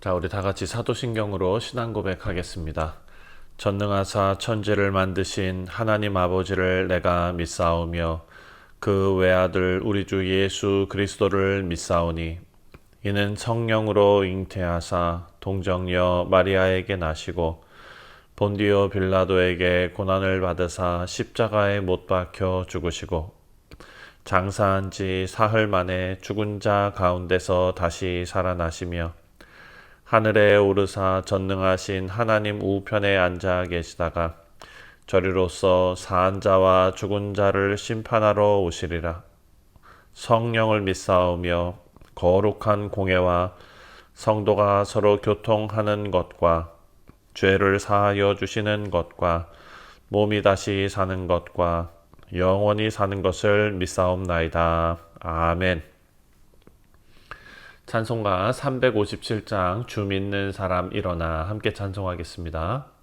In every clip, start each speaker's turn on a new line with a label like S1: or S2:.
S1: 자, 우리 다 같이 사도신경으로 신앙 고백하겠습니다. 전능하사 천지를 만드신 하나님 아버지를 내가 믿사오며 그 외아들 우리 주 예수 그리스도를 믿사오니 이는 성령으로 잉태하사 동정녀 마리아에게 나시고 본디오 빌라도에게 고난을 받으사 십자가에 못 박혀 죽으시고 장사한 지 사흘 만에 죽은 자 가운데서 다시 살아나시며 하늘에 오르사 전능하신 하나님 우편에 앉아 계시다가 저리로서 사한 자와 죽은 자를 심판하러 오시리라. 성령을 믿사오며 거룩한 공예와 성도가 서로 교통하는 것과 죄를 사하여 주시는 것과 몸이 다시 사는 것과 영원히 사는 것을 믿사옵나이다. 아멘. 찬송가 357장 주 믿는 사람 일어나 함께 찬송하겠습니다.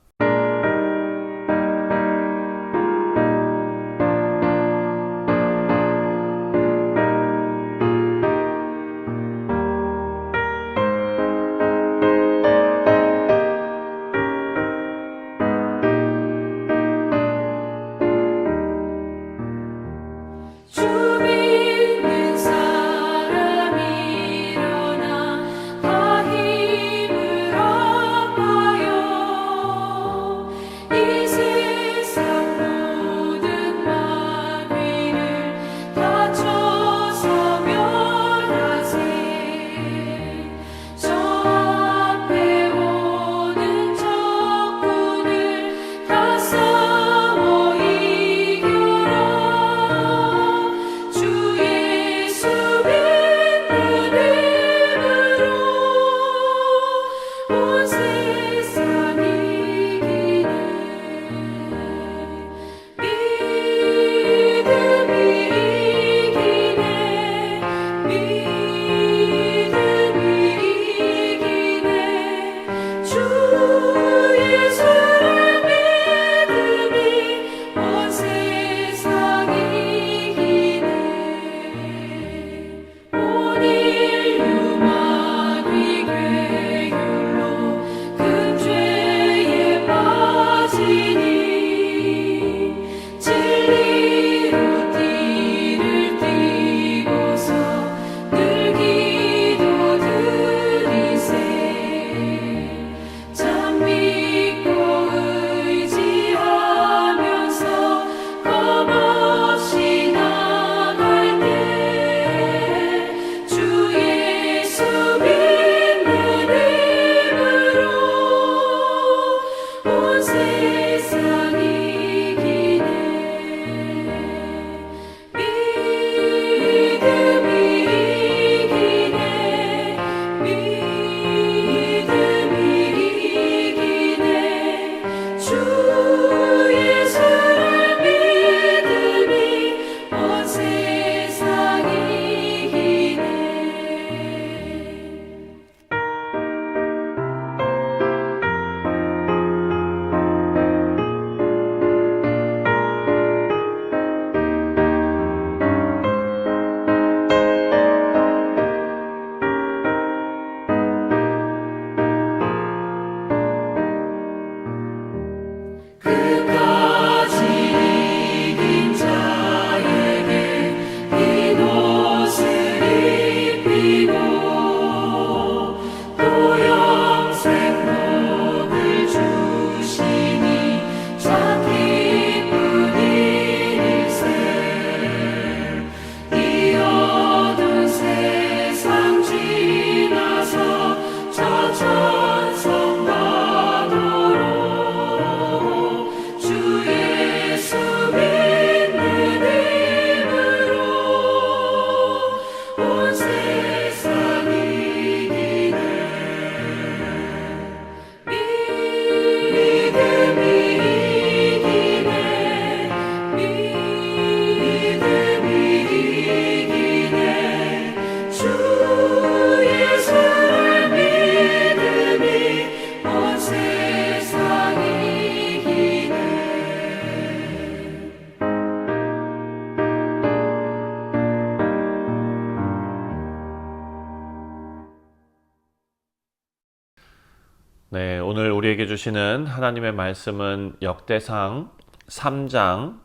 S1: 네, 오늘 우리에게 주시는 하나님의 말씀은 역대상 3장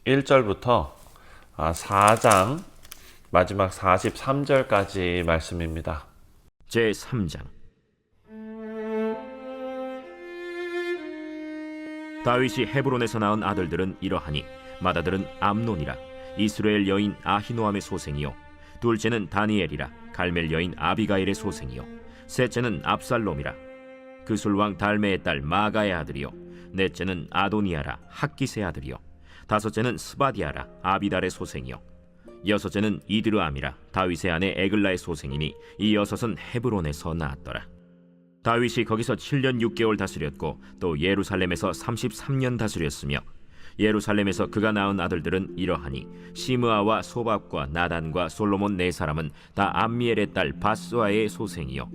S1: 1절부터 4장 마지막 43절까지 말씀입니다.
S2: 제3장. 다윗이 헤브론에서 낳은 아들들은 이러하니 맏아들은 암논이라 이스라엘 여인 아히노암의 소생이요, 둘째는 다니엘이라 갈멜 여인 아비가일의 소생이요, 셋째는 압살롬이라 그술왕 달메의 딸 마가의 아들이요, 넷째는 아도니아라 학기스의 아들이요, 다섯째는 스바디아라 아비달의 소생이요, 여섯째는 이드르암이라 다윗의 아내 에글라의 소생이니 이 여섯은 헤브론에서 낳았더라. 다윗이 거기서 7년 6개월 다스렸고 또 예루살렘에서 33년 다스렸으며, 예루살렘에서 그가 낳은 아들들은 이러하니 시므아와 소밥과 나단과 솔로몬 네 사람은 다 암미엘의 딸 바스와의 소생이요,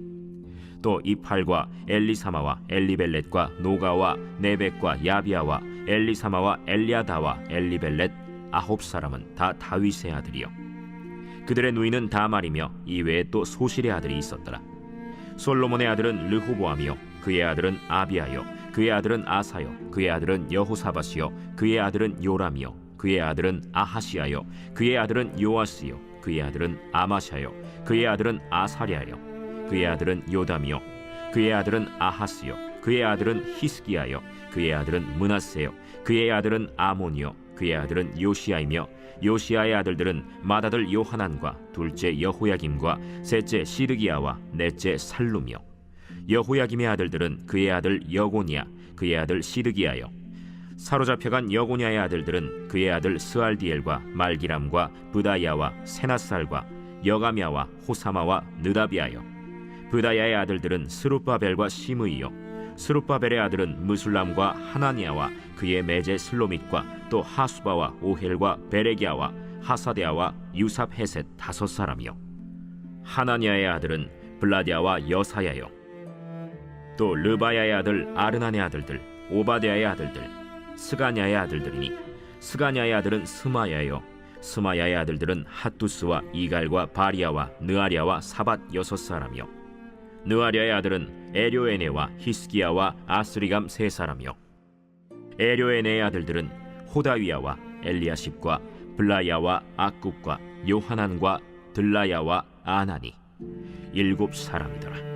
S2: 또 이팔과 엘리사마와 엘리벨렛과 노가와 네벡과 야비아와 엘리사마와 엘리아다와 엘리벨렛 9사람은 다 다윗의 아들이요, 그들의 누이는 다말이며 이외에 또 소실의 아들이 있었더라. 솔로몬의 아들은 르호보암이요, 그의 아들은 아비아요, 그의 아들은 아사요, 그의 아들은 여호사밧이요, 그의 아들은 요람이요, 그의 아들은 아하시아요, 그의 아들은 요아스요, 그의 아들은 아마샤요, 그의 아들은 아사랴요, 그의 아들은 요담이요, 그의 아들은 아하스요, 그의 아들은 히스기야요, 그의 아들은 므낫세요, 그의 아들은 아몬이요, 그의 아들은 요시야이며, 요시야의 아들들은 맏아들 요하난과 둘째 여호야김과 셋째 시드기야와 넷째 살룸이요, 여호야김의 아들들은 그의 아들 여고니야, 그의 아들 시드기야요, 사로잡혀간 여고니아의 아들들은 그의 아들 스알디엘과 말기람과 브다야와 세나살과 여가미아와 호사마와 느다비아요, 브다야의 아들들은 스룹바벨과 시므이요, 스룹바벨의 아들은 무술람과 하나니아와 그의 매제 슬로밋과 또 하수바와 오헬과 베레기아와 하사데아와 유삽헤셋 5사람이요, 하나니아의 아들은 블라디아와 여사야요, 또 르바야의 아들 아르난의 아들들 오바데아의 아들들 스가냐의 아들들이니 스가냐의 아들은 스마야요, 스마야의 아들들은 핫두스와 이갈과 바리아와 느아랴와 사밧 6사람이요, 느아랴의 아들은 에료에네와 히스기야와 아스리감 3사람이요, 에료에네의 아들들은 호다위야와 엘리야십과 블라야와 악굽과 요하난과 들라야와 아나니 7사람이더라.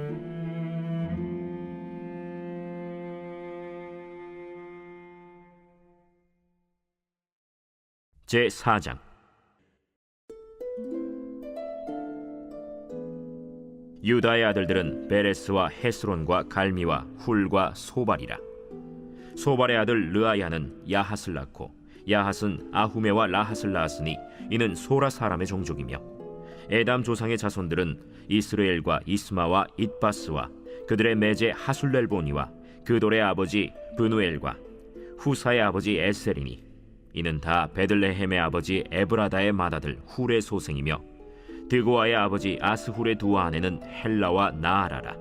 S2: 제4장. 유다의 아들들은 베레스와 헤스론과 갈미와 훌과 소발이라. 소발의 아들 르아야는 야핫을 낳고 야핫은 아후메와 라핫을 낳았으니 이는 소라 사람의 종족이며, 에담 조상의 자손들은 이스라엘과 이스마와 잇바스와 그들의 매제 하술렐보니와 그돌의 아버지 브누엘과 후사의 아버지 에셀이니 이는 다 베들레헴의 아버지 에브라다의 맏아들 훌의 소생이며, 드고아의 아버지 아스훌의 두 아내는 헬라와 나아라라.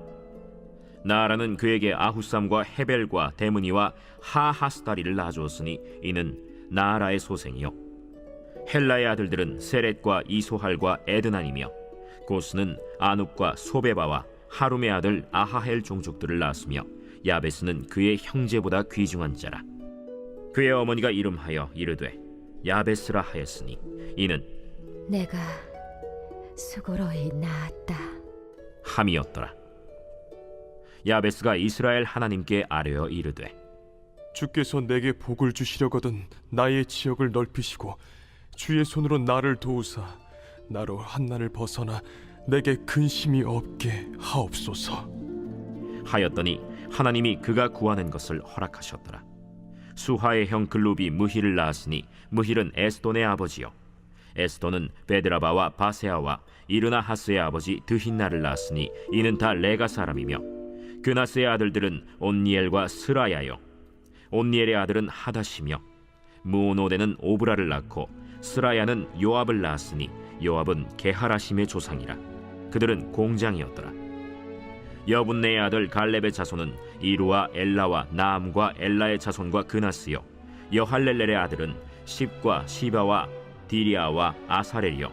S2: 나아라는 그에게 아후삼과 헤벨과 데므니와 하하스다리를 낳아주었으니 이는 나아라의 소생이요, 헬라의 아들들은 세렛과 이소할과 에드난이며, 고스는 아눕과 소베바와 하룸의 아들 아하헬 종족들을 낳았으며, 야베스는 그의 형제보다 귀중한 자라. 그의 어머니가 이름하여 이르되 야베스라 하였으니 이는
S3: 내가 수고로이 낳았다
S2: 함이었더라. 야베스가 이스라엘 하나님께 아뢰어 이르되
S4: 주께서 내게 복을 주시려거든 나의 지역을 넓히시고 주의 손으로 나를 도우사 나로 한난을 벗어나 내게 근심이 없게 하옵소서
S2: 하였더니 하나님이 그가 구하는 것을 허락하셨더라. 수하의 형 글룹이 무힐을 낳았으니 무힐은 에스돈의 아버지요, 에스돈은 베드라바와 바세아와 이르나하스의 아버지 드힌나를 낳았으니 이는 다 레가 사람이며, 그나스의 아들들은 온니엘과 스라야요, 온니엘의 아들은 하다시며, 무오노데는 오브라를 낳고 스라야는 요압을 낳았으니 요압은 게하라심의 조상이라. 그들은 공장이었더라. 여분네의 아들 갈렙의 자손은 이루와 엘라와 나암과 엘라의 자손과 그나스요, 여할렐렐의 아들은 십과 시바와 디리아와 아사렐이요,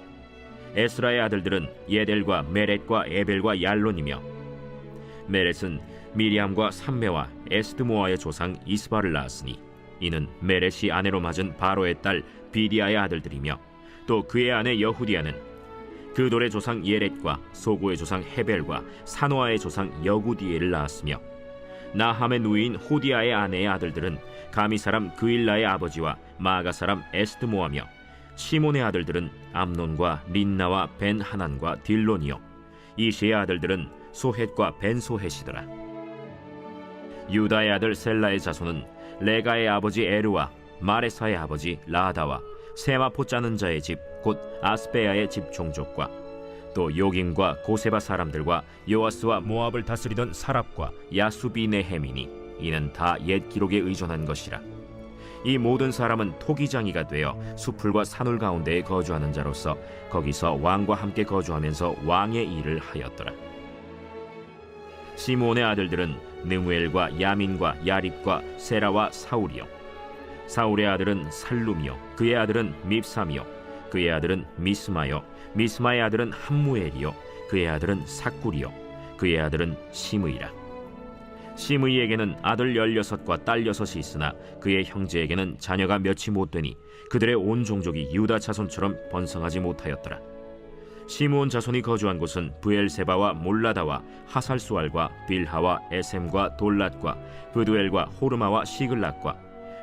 S2: 에스라의 아들들은 예델과 메렛과 에벨과 얄론이며, 메렛은 미리암과 삼매와 에스드모아의 조상 이스바를 낳았으니 이는 메렛이 아내로 맞은 바로의 딸 비디아의 아들들이며 또 그의 아내 여후디아는 그돌의 조상 예렛과 소고의 조상 헤벨과 사노아의 조상 여구디엘을 낳았으며 나함의 누이인 호디아의 아내의 아들들은 가미 사람 그일라의 아버지와 마가 사람 에스드모아며 시몬의 아들들은 암논과 린나와 벤 하난과 딜론이요 이시의 아들들은 소헷과 벤 소헷이더라. 유다의 아들 셀라의 자손은 레가의 아버지 에르와 마레사의 아버지 라다와 세마포 짜는 자의 집 곧 아스베야의 집 종족과 또 요김과 고세바 사람들과 요아스와 모압을 다스리던 사랍과 야수비 네헤미니 이는 다 옛 기록에 의존한 것이라. 이 모든 사람은 토기장이가 되어 수풀과 산울 가운데에 거주하는 자로서 거기서 왕과 함께 거주하면서 왕의 일을 하였더라. 시므온의 아들들은 느무엘과 야민과 야립과 세라와 사울이요 사울의 아들은 살룸이요 그의 아들은 밉삼이요 그의 아들은 미스마요 미스마의 아들은 함무엘이요 그의 아들은 삭굴이요 그의 아들은 시므이라. 시므이에게는 아들 16과 딸 6이 있으나 그의 형제에게는 자녀가 몇이 못되니 그들의 온 종족이 유다 자손처럼 번성하지 못하였더라. 시므온 자손이 거주한 곳은 브엘세바와 몰라다와 하살수알과 빌하와 에셈과 돌랏과 브두엘과 호르마와 시글락과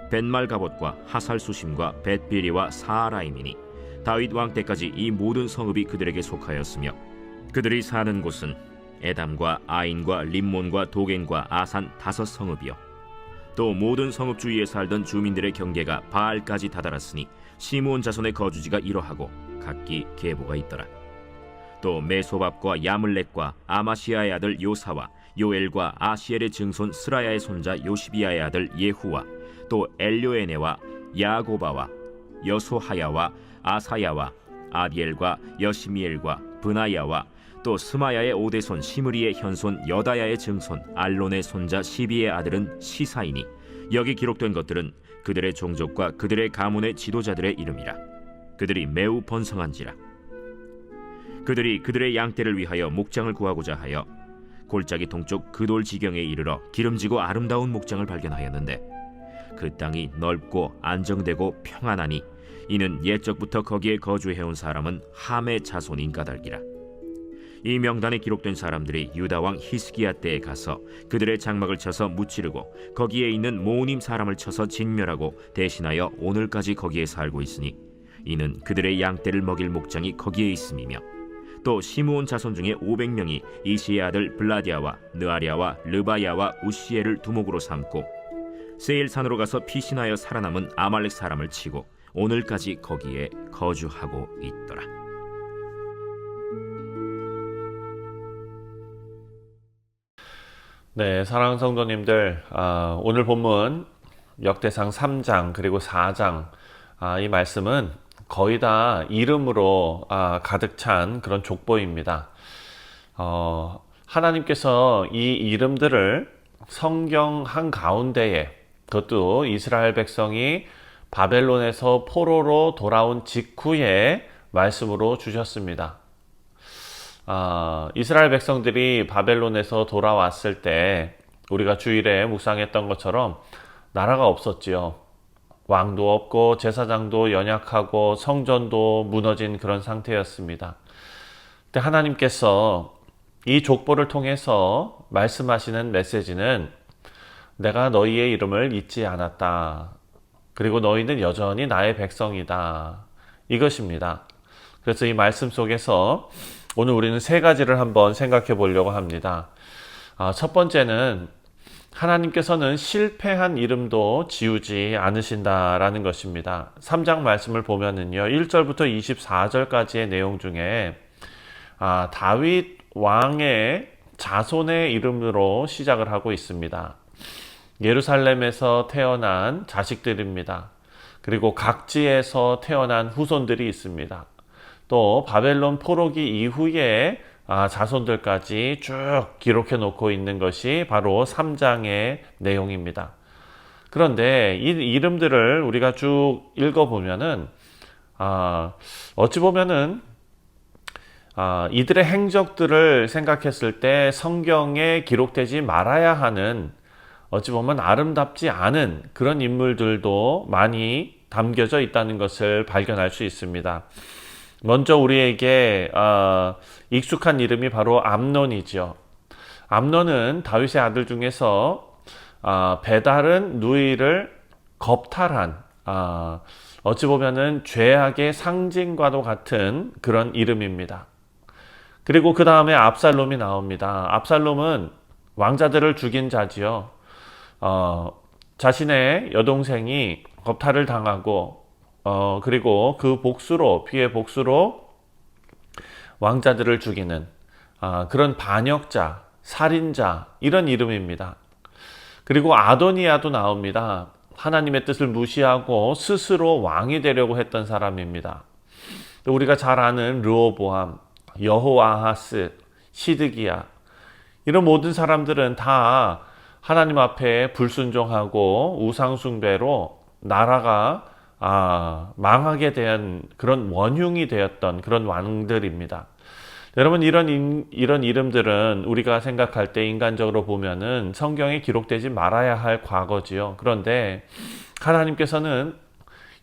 S2: 벤말가봇과 하살수심과 벳비리와 사하라임이니 다윗 왕 때까지 이 모든 성읍이 그들에게 속하였으며 그들이 사는 곳은 에담과 아인과 림몬과 도겐과 아산 5 성읍이요 또 모든 성읍 주위에 살던 주민들의 경계가 바알까지 다다랐으니 시므온 자손의 거주지가 이러하고 각기 계보가 있더라. 또 메소밥과 야물렉과 아마시아의 아들 요사와 요엘과 아시엘의 증손 스라야의 손자 요시비아의 아들 예후와 또 엘료에네와 야고바와 여소하야와 아사야와 아디엘과 여시미엘과 브나야와 또 스마야의 오대손 시므리의 현손 여다야의 증손 알론의 손자 시비의 아들은 시사이니 여기 기록된 것들은 그들의 종족과 그들의 가문의 지도자들의 이름이라. 그들이 매우 번성한지라. 그들이 그들의 양떼를 위하여 목장을 구하고자 하여 골짜기 동쪽 그돌 지경에 이르러 기름지고 아름다운 목장을 발견하였는데 그 땅이 넓고 안정되고 평안하니 이는 옛적부터 거기에 거주해온 사람은 함의 자손인 까닭이라. 이 명단에 기록된 사람들이 유다 왕 히스기야 때에 가서 그들의 장막을 쳐서 무찌르고 거기에 있는 모님 사람을 쳐서 진멸하고 대신하여 오늘까지 거기에 살고 있으니 이는 그들의 양떼를 먹일 목장이 거기에 있음이며 또 시므온 자손 중에 500명이 이시의 아들 블라디아와 느아리아와 르바야와 우시엘을 두목으로 삼고 세일산으로 가서 피신하여 살아남은 아말렉 사람을 치고 오늘까지 거기에 거주하고 있더라.
S1: 네, 사랑하는 성도님들, 오늘 본문 역대상 3장 그리고 4장 이 말씀은 거의 다 이름으로 가득 찬 그런 족보입니다. 하나님께서 이 이름들을 성경 한가운데에 그것도 이스라엘 백성이 바벨론에서 포로로 돌아온 직후에 말씀으로 주셨습니다. 이스라엘 백성들이 바벨론에서 돌아왔을 때 우리가 주일에 묵상했던 것처럼 나라가 없었지요. 왕도 없고 제사장도 연약하고 성전도 무너진 그런 상태였습니다. 근데 하나님께서 이 족보를 통해서 말씀하시는 메시지는 내가 너희의 이름을 잊지 않았다. 그리고 너희는 여전히 나의 백성이다. 이것입니다. 그래서 이 말씀 속에서 오늘 우리는 3가지를 한번 생각해 보려고 합니다. 첫 번째는 하나님께서는 실패한 이름도 지우지 않으신다라는 것입니다. 3장 말씀을 보면은요, 1절부터 24절까지의 내용 중에 다윗 왕의 자손의 이름으로 시작을 하고 있습니다. 예루살렘에서 태어난 자식들입니다. 그리고 각지에서 태어난 후손들이 있습니다. 또 바벨론 포로기 이후에 자손들까지 쭉 기록해 놓고 있는 것이 바로 3장의 내용입니다. 그런데 이 이름들을 우리가 쭉 읽어보면은 어찌 보면은 이들의 행적들을 생각했을 때 성경에 기록되지 말아야 하는, 어찌 보면 아름답지 않은 그런 인물들도 많이 담겨져 있다는 것을 발견할 수 있습니다. 먼저 우리에게 익숙한 이름이 바로 암논이죠. 암논은 다윗의 아들 중에서 배다른 누이를 겁탈한, 어찌 보면은 죄악의 상징과도 같은 그런 이름입니다. 그리고 그 다음에 압살롬이 나옵니다. 압살롬은 왕자들을 죽인 자지요. 자신의 여동생이 겁탈을 당하고, 그리고 그 복수로, 피해 복수로 왕자들을 죽이는 그런 반역자, 살인자, 이런 이름입니다. 그리고 아도니아도 나옵니다. 하나님의 뜻을 무시하고 스스로 왕이 되려고 했던 사람입니다. 또 우리가 잘 아는 르호보암, 여호아하스, 시드기야, 이런 모든 사람들은 다 하나님 앞에 불순종하고 우상숭배로 나라가 망하게 된 그런 원흉이 되었던 그런 왕들입니다. 여러분, 이런 이름들은 우리가 생각할 때 인간적으로 보면은 성경에 기록되지 말아야 할 과거지요. 그런데 하나님께서는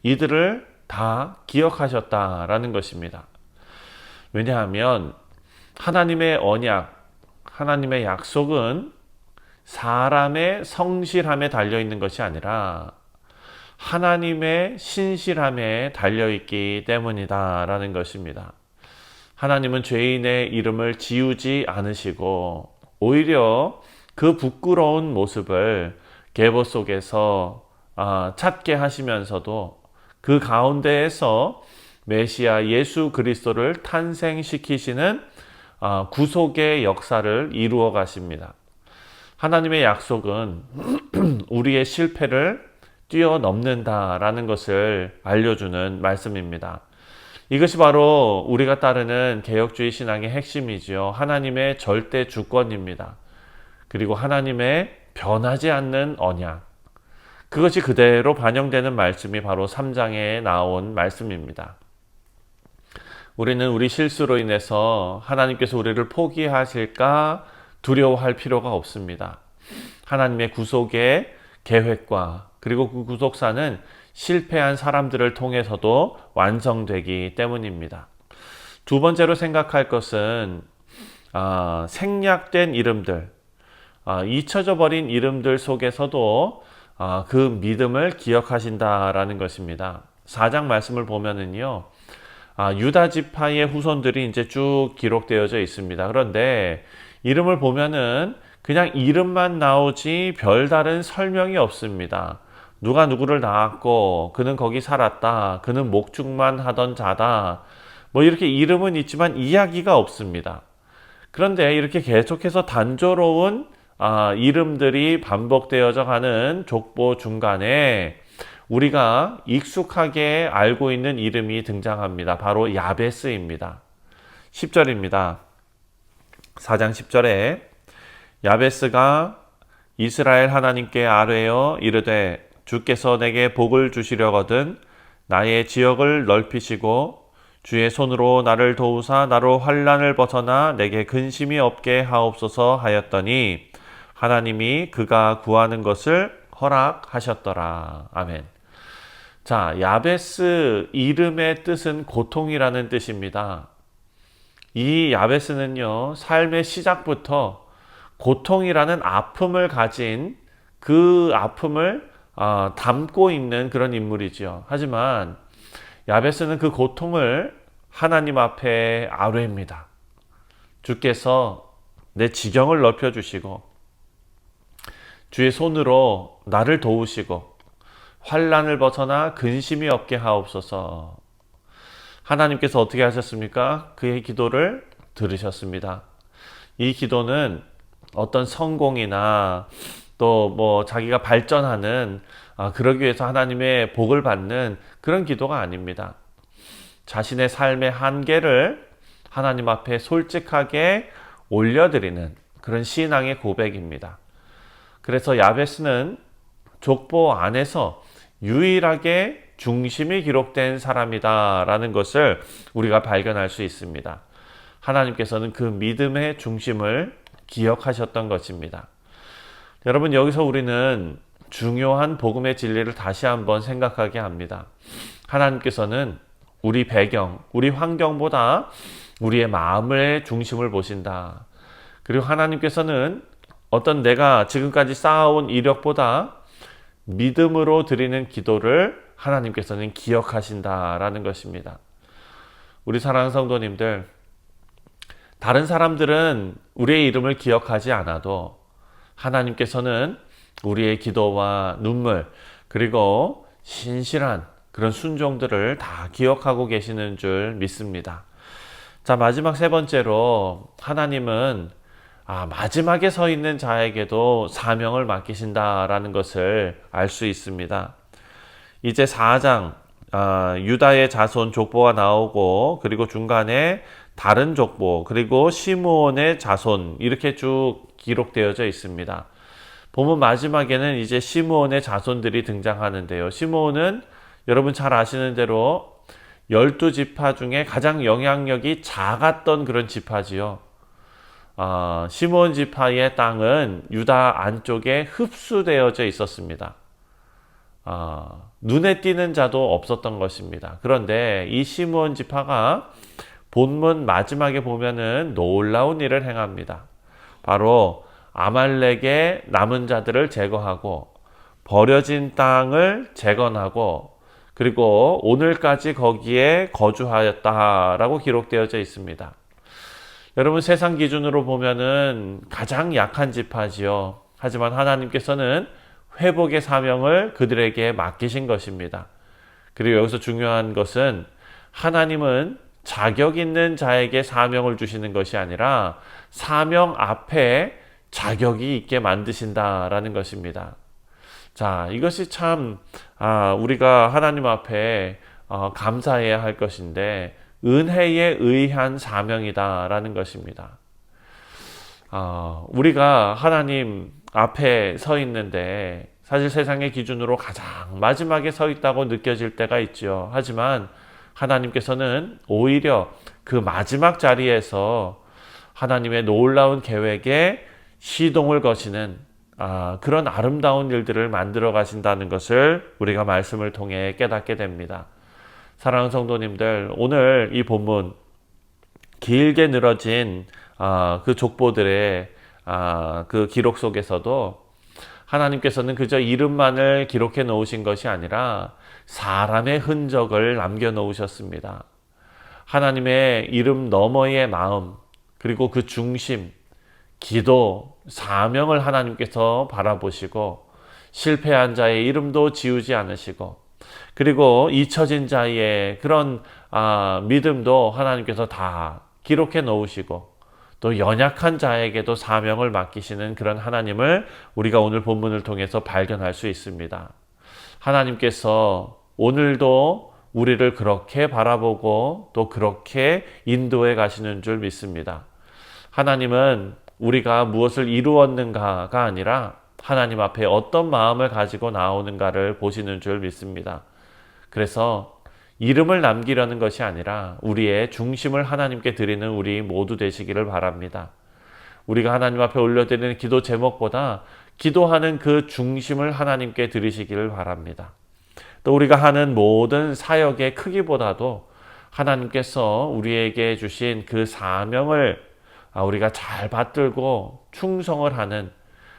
S1: 이들을 다 기억하셨다라는 것입니다. 왜냐하면 하나님의 언약, 하나님의 약속은 사람의 성실함에 달려있는 것이 아니라 하나님의 신실함에 달려있기 때문이다라는 것입니다. 하나님은 죄인의 이름을 지우지 않으시고 오히려 그 부끄러운 모습을 계보 속에서 찾게 하시면서도 그 가운데에서 메시아 예수 그리스도를 탄생시키시는 구속의 역사를 이루어 가십니다. 하나님의 약속은 우리의 실패를 뛰어넘는다라는 것을 알려주는 말씀입니다. 이것이 바로 우리가 따르는 개혁주의 신앙의 핵심이지요. 하나님의 절대 주권입니다. 그리고 하나님의 변하지 않는 언약, 그것이 그대로 반영되는 말씀이 바로 3장에 나온 말씀입니다. 우리는 우리 실수로 인해서 하나님께서 우리를 포기하실까 두려워할 필요가 없습니다. 하나님의 구속의 계획과 그리고 그 구속사는 실패한 사람들을 통해서도 완성되기 때문입니다. 두 번째로 생각할 것은 생략된 이름들, 잊혀져 버린 이름들 속에서도 그 믿음을 기억하신다라는 것입니다. 4장 말씀을 보면은요, 유다 지파의 후손들이 이제 쭉 기록되어져 있습니다. 그런데 이름을 보면은 그냥 이름만 나오지 별다른 설명이 없습니다. 누가 누구를 낳았고 그는 거기 살았다, 그는 목축만 하던 자다, 뭐 이렇게 이름은 있지만 이야기가 없습니다. 그런데 이렇게 계속해서 단조로운 이름들이 반복되어져 가는 족보 중간에 우리가 익숙하게 알고 있는 이름이 등장합니다. 바로 야베스입니다. 10절입니다. 4장 10절에 야베스가 이스라엘 하나님께 아뢰어 이르되 주께서 내게 복을 주시려거든 나의 지역을 넓히시고 주의 손으로 나를 도우사 나로 환난을 벗어나 내게 근심이 없게 하옵소서 하였더니 하나님이 그가 구하는 것을 허락하셨더라. 아멘. 자, 야베스 이름의 뜻은 고통이라는 뜻입니다. 이 야베스는요, 삶의 시작부터 고통이라는 아픔을 가진 그 아픔을 담고 있는 그런 인물이죠. 하지만 야베스는 그 고통을 하나님 앞에 아뢰입니다. 주께서 내 지경을 넓혀주시고 주의 손으로 나를 도우시고 환난을 벗어나 근심이 없게 하옵소서. 하나님께서 어떻게 하셨습니까? 그의 기도를 들으셨습니다. 이 기도는 어떤 성공이나 또 뭐 자기가 발전하는 그러기 위해서 하나님의 복을 받는 그런 기도가 아닙니다. 자신의 삶의 한계를 하나님 앞에 솔직하게 올려드리는 그런 신앙의 고백입니다. 그래서 야베스는 족보 안에서 유일하게 중심이 기록된 사람이다라는 것을 우리가 발견할 수 있습니다. 하나님께서는 그 믿음의 중심을 기억하셨던 것입니다. 여러분, 여기서 우리는 중요한 복음의 진리를 다시 한번 생각하게 합니다. 하나님께서는 우리 배경, 우리 환경보다 우리의 마음의 중심을 보신다. 그리고 하나님께서는 어떤 내가 지금까지 쌓아온 이력보다 믿음으로 드리는 기도를 하나님께서는 기억하신다라는 것입니다. 우리 사랑하는 성도님들, 다른 사람들은 우리의 이름을 기억하지 않아도 하나님께서는 우리의 기도와 눈물, 그리고 신실한 그런 순종들을 다 기억하고 계시는 줄 믿습니다. 자, 마지막 세 번째로 하나님은 마지막에 서 있는 자에게도 사명을 맡기신다라는 것을 알 수 있습니다. 이제 4장 유다의 자손 족보가 나오고, 그리고 중간에 다른 족보, 그리고 시므온의 자손, 이렇게 쭉 기록되어져 있습니다. 보면 마지막에는 이제 시므온의 자손들이 등장하는데요. 시므온은 여러분 잘 아시는 대로 12지파 중에 가장 영향력이 작았던 그런 지파지요. 시므온 지파의 땅은 유다 안쪽에 흡수되어져 있었습니다. 눈에 띄는 자도 없었던 것입니다. 그런데 이 시므온 지파가 본문 마지막에 보면은 놀라운 일을 행합니다. 바로 아말렉의 남은 자들을 제거하고 버려진 땅을 재건하고, 그리고 오늘까지 거기에 거주하였다라고 기록되어져 있습니다. 여러분, 세상 기준으로 보면은 가장 약한 지파지요. 하지만 하나님께서는 회복의 사명을 그들에게 맡기신 것입니다. 그리고 여기서 중요한 것은 하나님은 자격 있는 자에게 사명을 주시는 것이 아니라 사명 앞에 자격이 있게 만드신다라는 것입니다. 자, 이것이 참 우리가 하나님 앞에 감사해야 할 것인데, 은혜에 의한 사명이다라는 것입니다. 우리가 하나님 앞에 서 있는데 사실 세상의 기준으로 가장 마지막에 서 있다고 느껴질 때가 있죠. 하지만 하나님께서는 오히려 그 마지막 자리에서 하나님의 놀라운 계획에 시동을 거시는 그런 아름다운 일들을 만들어 가신다는 것을 우리가 말씀을 통해 깨닫게 됩니다. 사랑하는 성도님들, 오늘 이 본문 길게 늘어진 그 족보들의 그 기록 속에서도 하나님께서는 그저 이름만을 기록해 놓으신 것이 아니라 사람의 흔적을 남겨 놓으셨습니다. 하나님의 이름 너머의 마음, 그리고 그 중심, 기도, 사명을 하나님께서 바라보시고 실패한 자의 이름도 지우지 않으시고, 그리고 잊혀진 자의 그런 믿음도 하나님께서 다 기록해 놓으시고, 또 연약한 자에게도 사명을 맡기시는 그런 하나님을 우리가 오늘 본문을 통해서 발견할 수 있습니다. 하나님께서 오늘도 우리를 그렇게 바라보고 또 그렇게 인도해 가시는 줄 믿습니다. 하나님은 우리가 무엇을 이루었는가가 아니라 하나님 앞에 어떤 마음을 가지고 나오는가를 보시는 줄 믿습니다. 그래서 이름을 남기려는 것이 아니라 우리의 중심을 하나님께 드리는 우리 모두 되시기를 바랍니다. 우리가 하나님 앞에 올려드리는 기도 제목보다 기도하는 그 중심을 하나님께 드리시기를 바랍니다. 또 우리가 하는 모든 사역의 크기보다도 하나님께서 우리에게 주신 그 사명을 우리가 잘 받들고 충성을 하는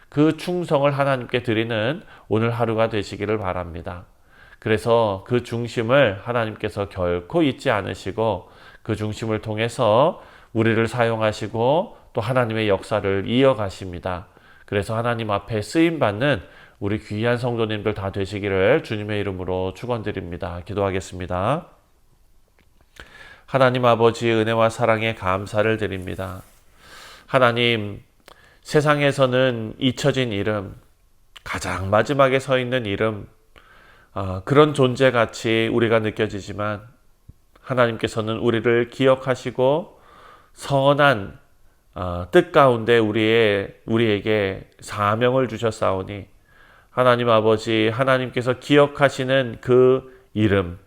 S1: 그 충성을 하나님께 드리는 오늘 하루가 되시기를 바랍니다. 그래서 그 중심을 하나님께서 결코 잊지 않으시고 그 중심을 통해서 우리를 사용하시고 또 하나님의 역사를 이어가십니다. 그래서 하나님 앞에 쓰임받는 우리 귀한 성도님들 다 되시기를 주님의 이름으로 축원드립니다. 기도하겠습니다. 하나님 아버지의 은혜와 사랑에 감사를 드립니다. 하나님, 세상에서는 잊혀진 이름, 가장 마지막에 서 있는 이름, 그런 존재같이 우리가 느껴지지만 하나님께서는 우리를 기억하시고 선한 뜻 가운데 우리에게 사명을 주셨사오니 하나님 아버지, 하나님께서 기억하시는 그 이름,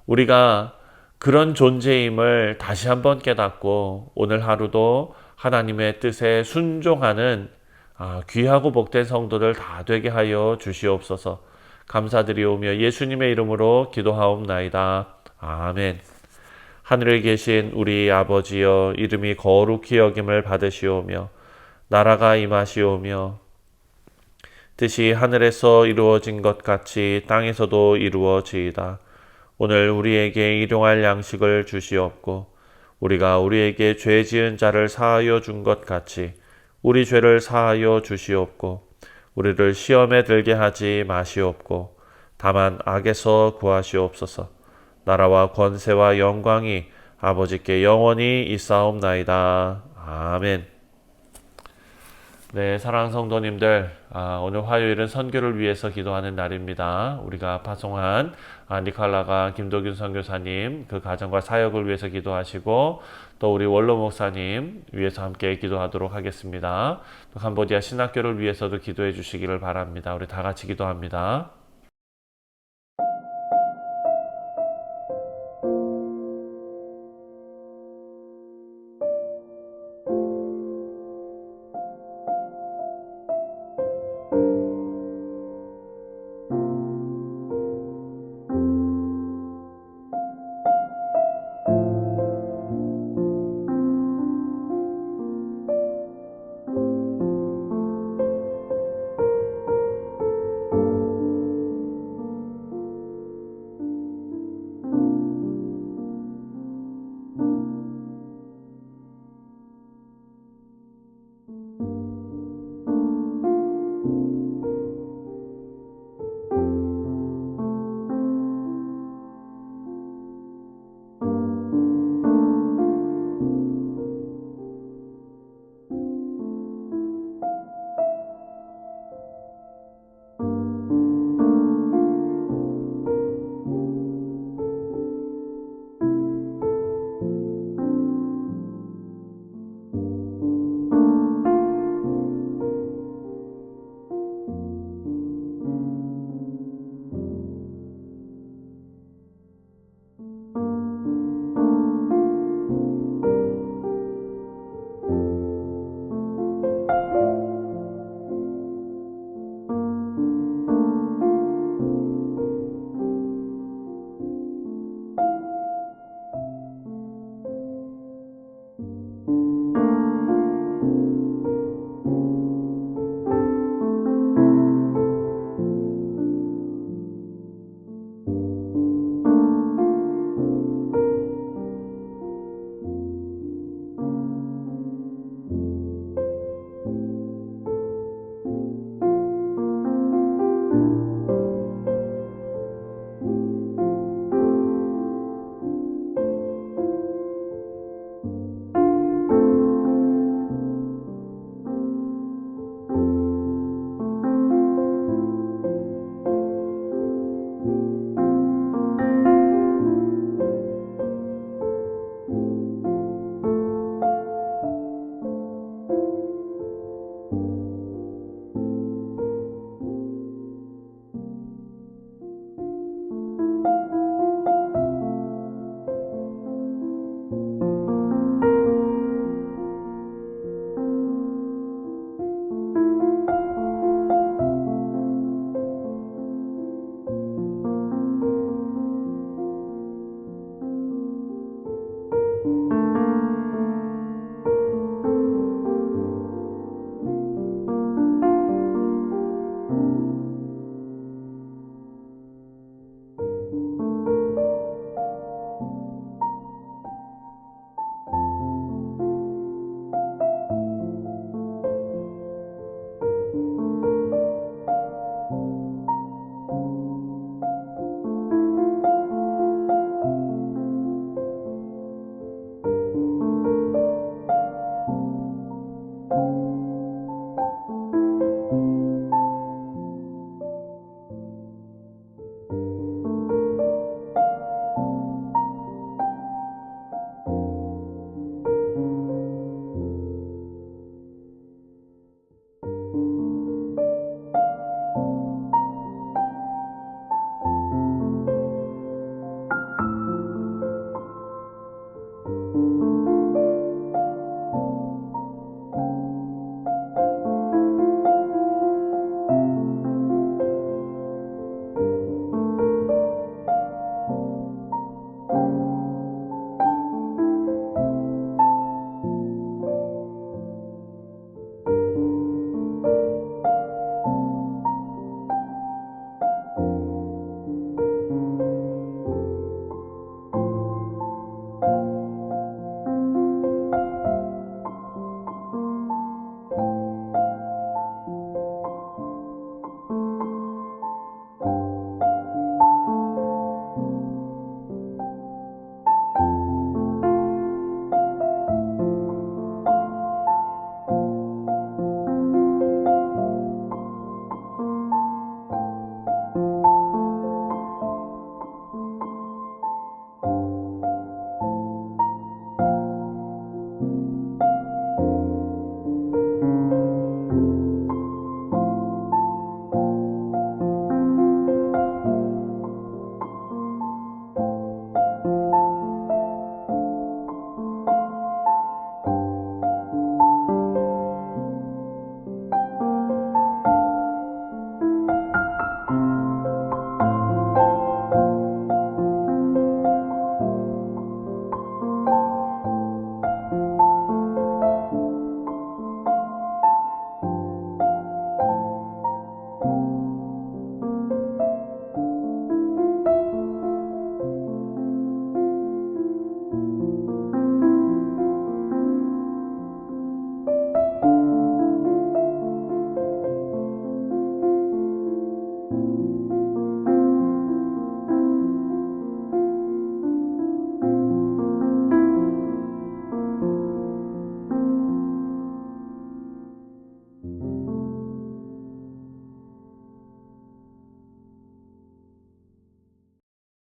S1: 우리가 그런 존재임을 다시 한번 깨닫고 오늘 하루도 하나님의 뜻에 순종하는 귀하고 복된 성도들 다 되게 하여 주시옵소서. 감사드리오며 예수님의 이름으로 기도하옵나이다. 아멘. 하늘에 계신 우리 아버지여, 이름이 거룩히 여김을 받으시오며 나라가 임하시오며 뜻이 하늘에서 이루어진 것 같이 땅에서도 이루어지이다. 오늘 우리에게 일용할 양식을 주시옵고 우리가 우리에게 죄 지은 자를 사하여 준 것 같이 우리 죄를 사하여 주시옵고 우리를 시험에 들게 하지 마시옵고 다만 악에서 구하시옵소서. 나라와 권세와 영광이 아버지께 영원히 있사옵나이다. 아멘. 네, 사랑하는 성도님들, 오늘 화요일은 선교를 위해서 기도하는 날입니다. 우리가 파송한 니칼라가 김도균 선교사님 그 가정과 사역을 위해서 기도하시고 또 우리 원로 목사님 위해서 함께 기도하도록 하겠습니다. 또 캄보디아 신학교를 위해서도 기도해 주시기를 바랍니다. 우리 다 같이 기도합니다.